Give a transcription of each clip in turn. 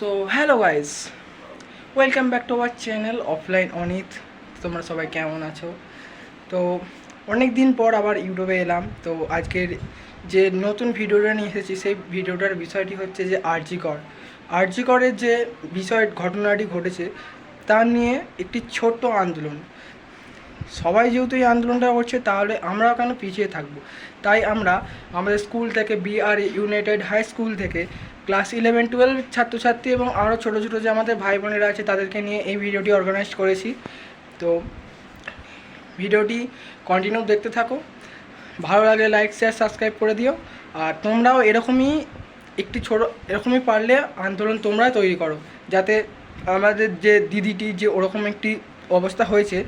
So hello guys, welcome back to our channel offline Anit. তোমরা সবাই কেমন আছো? তো অনেক দিন পর আবার ইউটিউবে এলাম। তো আজকের যে নতুন ভিডিওটা নিয়ে এসেছি সেই ভিডিওটার বিষয়টি হচ্ছে যে আরজিকরের যে ঘটনাটি ঘটেছে তা নিয়ে একটি ছোট্ট আন্দোলন। সবাই যেহেতু এই আন্দোলনটা করছে তাহলে আমরাও কেন পিছিয়ে থাকবো। তাই আমরা আমাদের স্কুল থেকে বিআরএ ইউনাইটেড হাই স্কুল থেকে ক্লাস 11-12 ছাত্রছাত্রী এবং আরও ছোটো ছোটো যে আমাদের ভাই বোনেরা আছে তাদেরকে নিয়ে এই ভিডিওটি অর্গানাইজ করেছি। তো ভিডিওটি কন্টিনিউ দেখতে থাকো, ভালো লাগলে লাইক শেয়ার সাবস্ক্রাইব করে দিও। আর তোমরাও এরকমই পারলে আন্দোলন তোমরা তৈরি করো, যাতে আমাদের যে দিদিটি যে ওরকম একটি অবস্থা হয়েছে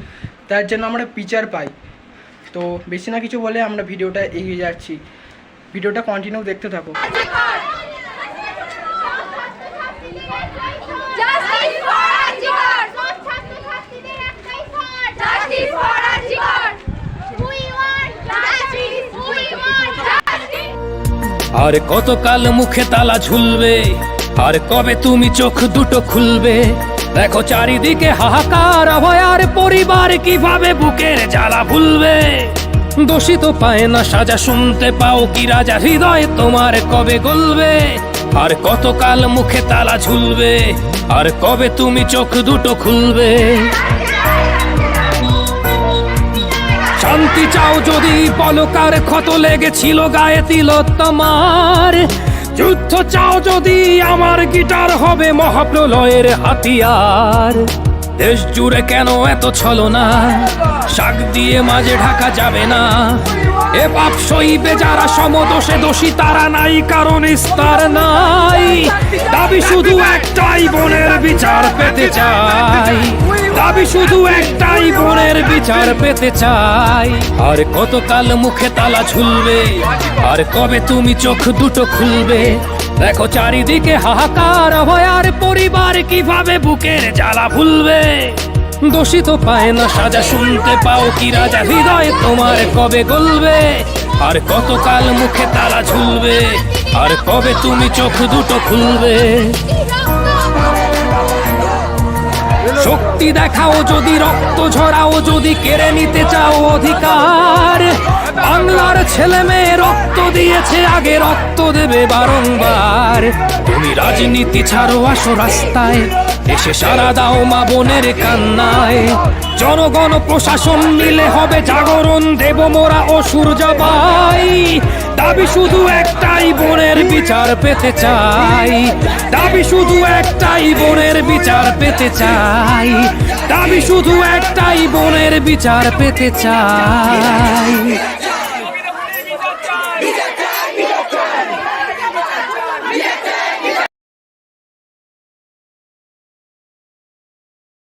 তার জন্য আমরা বিচার পাই। তো বেশি না কিছু বলে আমরা ভিডিওটা এগিয়ে যাচ্ছি, ভিডিওটা কন্টিনিউ দেখতে থাকো। আর কতকাল মুখে তালা ঝুলবে, আর কবে তুমি চোখ দুটো খুলবে? দেখো চারিদিকে হাহাকার আভয়, আর পরিবার কিভাবে বুকের জ্বালা ভুলবে? দোষী তো পায় না সাজা, শুনতে পাও কি রাজা হৃদয় তোমার কবে গলবে? আর কতকাল মুখে তালা ঝুলবে, আর কবে তুমি চোখ দুটো খুলবে? শান্তি চাও যদি পলকার ক্ষত লেগেছিল গায়ে তিলোত্তমার, যুদ্ধ চাও যদি আমার গিটার হবে মহাপ্রলয়ের হাতিয়ার। দেশ জুড়ে কেন এত ছলনা, শাক দিয়ে মাঝে ঢাকা যাবে না। এ পাপ সইবে যারা সমদোষে দোষী, তারা নাই কারণ স্তর নাই। দাবি শুধু একটাই, বোনের বিচার পেতে চাই। দাবি শুধু একটাই, বোনের বিচার পেতে চাই। আর কতকাল মুখে তালা ঝুলবে, আর কবে তুমি চোখ দুটো খুলবে? দেখো চারিদিকে হাহাকার আভয়, আর পরিবার কিভাবে বুকের জ্বালা ভুলবে? দোষী তো পায় না সাজা, শুনতে পাও কি রাজা হৃদয় তোমার কবে গলবে? আর কতকাল মুখে তালা ঝুলবে, আর কবে তুমি চোখ দুটো খুলবে? শক্তি দেখাও যদি, রক্ত ঝরাও যদি, কেড়ে নিতে চাও অধিকার। বাংলার ছেলে মেয়ে রক্ত দিয়েছে, আগে রক্ত দেবে বারংবার। তুমি রাজনীতি ছাড়ো, আসো রাস্তায়, এসে সারা দাও মা বোনের কান্নায়। জনগণ প্রশাসন মিলে হবে জাগরণ, দেব মোরা অসুর জবাই। দাবি শুধু একটাই, বোনের বিচার পেতে চাই। দাবি শুধু একটাই, বোনের বিচার পেতে চাই। দাবি শুধু একটাই, বোনের বিচার পেতে চাই।